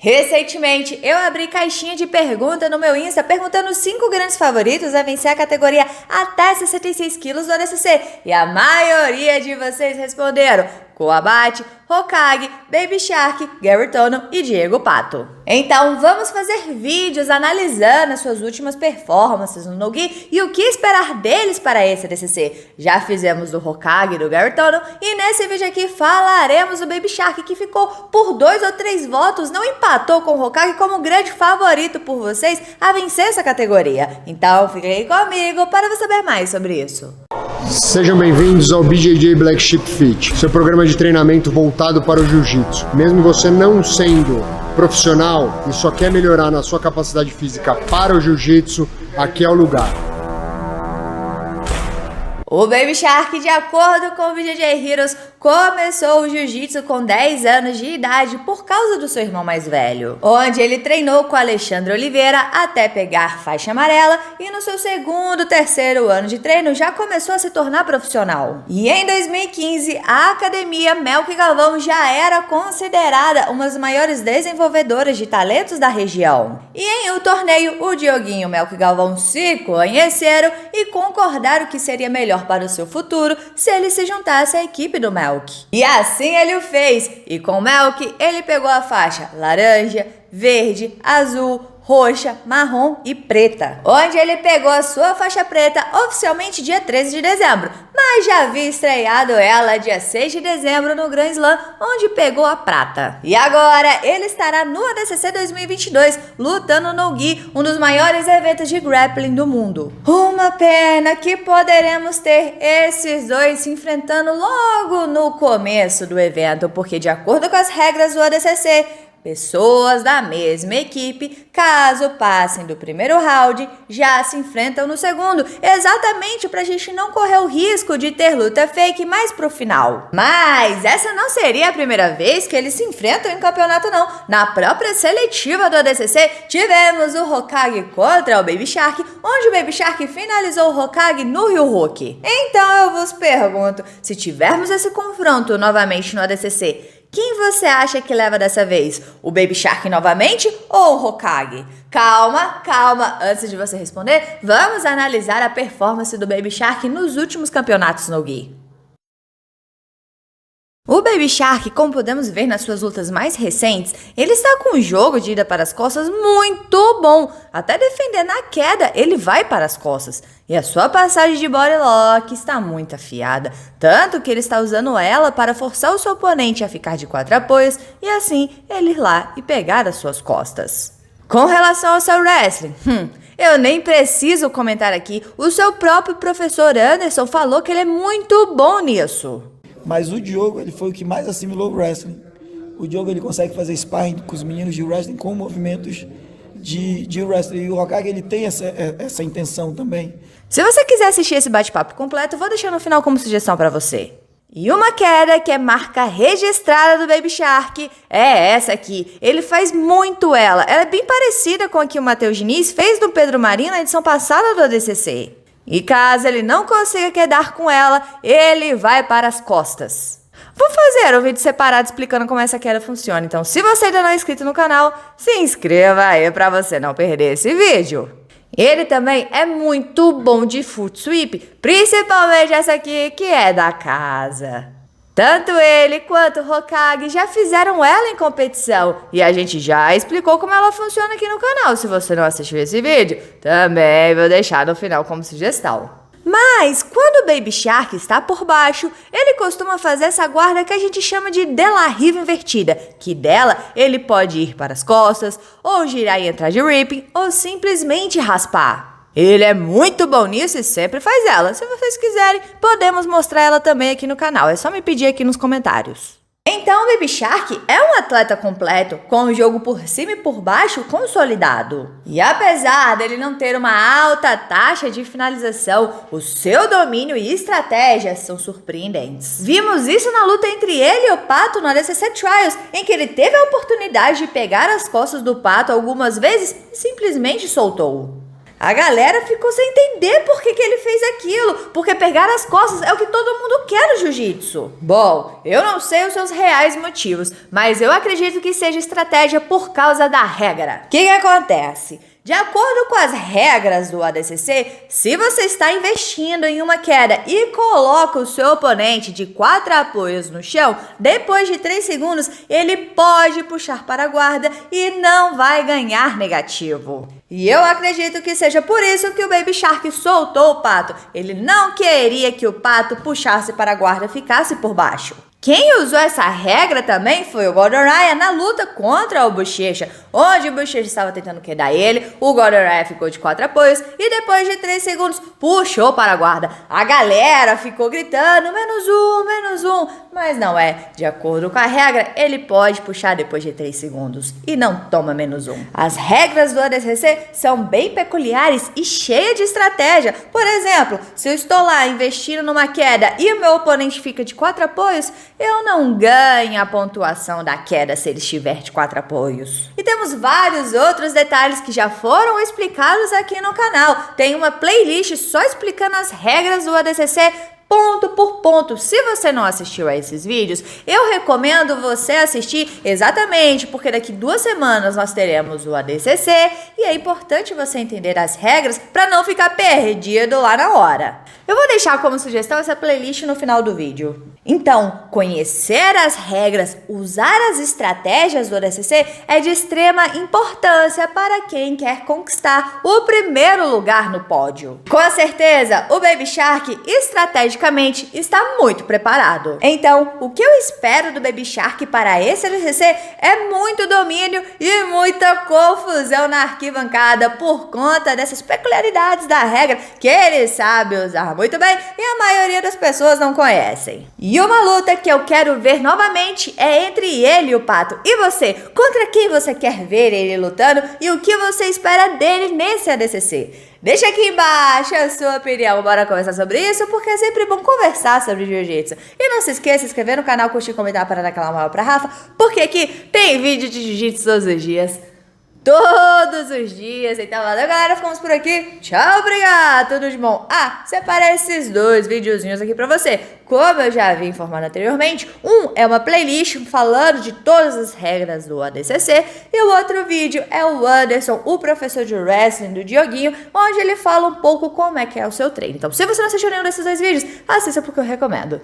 Recentemente, eu abri caixinha de pergunta no meu Insta perguntando os 5 grandes favoritos a vencer a categoria até 66 quilos do ADCC e a maioria de vocês responderam Coabate, Hokage, Baby Shark, Gary Tono e Diego Pato. Então vamos fazer vídeos analisando as suas últimas performances no Nogi e o que esperar deles para esse ADCC. Já fizemos do Hokage e do Gary Tono e nesse vídeo aqui falaremos do Baby Shark que ficou por 2 ou 3 votos, não empatou com o Hokage como grande favorito por vocês a vencer essa categoria. Então fique aí comigo para você saber mais sobre isso. Sejam bem-vindos ao BJJ Black Sheep Fit, seu programa de treinamento voltado para o jiu-jitsu. Mesmo você não sendo profissional e só quer melhorar na sua capacidade física para o jiu-jitsu, aqui é o lugar. O Baby Shark, de acordo com o BJJ Heroes, começou o jiu-jitsu com 10 anos de idade por causa do seu irmão mais velho, onde ele treinou com Alexandre Oliveira até pegar faixa amarela e no seu terceiro ano de treino já começou a se tornar profissional. E em 2015, a Academia Melk Galvão já era considerada uma das maiores desenvolvedoras de talentos da região. E em um torneio, o Dioguinho e o Melk Galvão se conheceram e concordaram que seria melhor para o seu futuro se ele se juntasse à equipe do Melk. E assim ele o fez, e com o Melk ele pegou a faixa laranja, verde, azul, roxa, marrom e preta, onde ele pegou a sua faixa preta oficialmente dia 13 de dezembro, mas já havia estreado ela dia 6 de dezembro no Grand Slam, onde pegou a prata. E agora ele estará no ADCC 2022, lutando no Gi, um dos maiores eventos de grappling do mundo. Uma pena que poderemos ter esses dois se enfrentando logo no começo do evento, porque de acordo com as regras do ADCC, pessoas da mesma equipe, caso passem do primeiro round, já se enfrentam no segundo, exatamente para a gente não correr o risco de ter luta fake mais pro final. Mas essa não seria a primeira vez que eles se enfrentam em campeonato não. Na própria seletiva do ADCC, tivemos o Hokage contra o Baby Shark, onde o Baby Shark finalizou o Hokage no Ryuhoki. Então eu vos pergunto, se tivermos esse confronto novamente no ADCC, quem você acha que leva dessa vez? O Baby Shark novamente ou o Hokage? Calma, calma. Antes de você responder, vamos analisar a performance do Baby Shark nos últimos campeonatos no Gi. O Baby Shark, como podemos ver nas suas lutas mais recentes, ele está com um jogo de ida para as costas muito bom. Até defendendo a queda, ele vai para as costas. E a sua passagem de body lock está muito afiada, tanto que ele está usando ela para forçar o seu oponente a ficar de 4 apoios e assim ele ir lá e pegar as suas costas. Com relação ao seu wrestling, eu nem preciso comentar aqui, o seu próprio professor Anderson falou que ele é muito bom nisso. Mas o Diogo, ele foi o que mais assimilou o wrestling. O Diogo, ele consegue fazer sparring com os meninos de wrestling com movimentos de wrestling. E o Hokage, ele tem essa intenção também. Se você quiser assistir esse bate-papo completo, vou deixar no final como sugestão para você. E uma queda que é marca registrada do Baby Shark é essa aqui. Ele faz muito ela. Ela é bem parecida com a que o Matheus Diniz fez do Pedro Marinho na edição passada do ADCC. E caso ele não consiga quedar com ela, ele vai para as costas. Vou fazer um vídeo separado explicando como essa queda funciona. Então, se você ainda não é inscrito no canal, se inscreva aí para você não perder esse vídeo. Ele também é muito bom de foot sweep, principalmente essa aqui que é da casa. Tanto ele quanto o Hokage já fizeram ela em competição e a gente já explicou como ela funciona aqui no canal. Se você não assistiu esse vídeo, também vou deixar no final como sugestão. Mas quando o Baby Shark está por baixo, ele costuma fazer essa guarda que a gente chama de De La Riva invertida, que dela ele pode ir para as costas, ou girar e entrar de ripping, ou simplesmente raspar. Ele é muito bom nisso e sempre faz ela. Se vocês quiserem, podemos mostrar ela também aqui no canal. É só me pedir aqui nos comentários. Então o Baby Shark é um atleta completo, com o jogo por cima e por baixo consolidado. E apesar dele não ter uma alta taxa de finalização, o seu domínio e estratégias são surpreendentes. Vimos isso na luta entre ele e o Pato no ADCC Trials, em que ele teve a oportunidade de pegar as costas do Pato algumas vezes e simplesmente soltou. A galera ficou sem entender por que ele fez aquilo, porque pegar as costas é o que todo mundo quer no jiu-jitsu. Bom, eu não sei os seus reais motivos, mas eu acredito que seja estratégia por causa da regra. O que acontece? De acordo com as regras do ADCC, se você está investindo em uma queda e coloca o seu oponente de 4 apoios no chão, depois de 3 segundos, ele pode puxar para a guarda e não vai ganhar negativo. E eu acredito que seja por isso que o Baby Shark soltou o pato. Ele não queria que o pato puxasse para a guarda e ficasse por baixo. Quem usou essa regra também foi o Gordon Ryan na luta contra o Bochecha, onde o Bochecha estava tentando quedar ele, o Gordon Ryan ficou de 4 apoios e depois de 3 segundos puxou para a guarda. A galera ficou gritando, menos um, mas não é. De acordo com a regra, ele pode puxar depois de 3 segundos e não toma menos 1. As regras do ADCC são bem peculiares e cheias de estratégia. Por exemplo, se eu estou lá investindo numa queda e o meu oponente fica de 4 apoios, eu não ganho a pontuação da queda se ele estiver de 4 apoios. E temos vários outros detalhes que já foram explicados aqui no canal. Tem uma playlist só explicando as regras do ADCC ponto por ponto. Se você não assistiu a esses vídeos, eu recomendo você assistir exatamente, porque daqui 2 semanas nós teremos o ADCC e é importante você entender as regras para não ficar perdido lá na hora. Eu vou deixar como sugestão essa playlist no final do vídeo. Então, conhecer as regras, usar as estratégias do ADCC é de extrema importância para quem quer conquistar o primeiro lugar no pódio. Com certeza, o Baby Shark estrategicamente está muito preparado. Então, o que eu espero do Baby Shark para esse ADCC é muito domínio e muita confusão na arquibancada por conta dessas peculiaridades da regra que ele sabe usar muito bem e a maioria das pessoas não conhecem. E uma luta que eu quero ver novamente é entre ele e o Pato. E você? Contra quem você quer ver ele lutando e o que você espera dele nesse ADCC? Deixa aqui embaixo a sua opinião. Bora conversar sobre isso, porque é sempre bom conversar sobre jiu-jitsu. E não se esqueça de se inscrever no canal, curtir, comentar para dar aquela moral pra Rafa, porque aqui tem vídeo de jiu-jitsu todos os dias. Todos os dias. Então, valeu, galera. Ficamos por aqui. Tchau, obrigado. Tudo de bom. Separei esses 2 videozinhos aqui pra você. Como eu já havia informado anteriormente, um é uma playlist falando de todas as regras do ADCC e o outro vídeo é o Anderson, o professor de wrestling do Dioguinho, onde ele fala um pouco como é que é o seu treino. Então, se você não assistiu nenhum desses 2 vídeos, assista porque eu recomendo.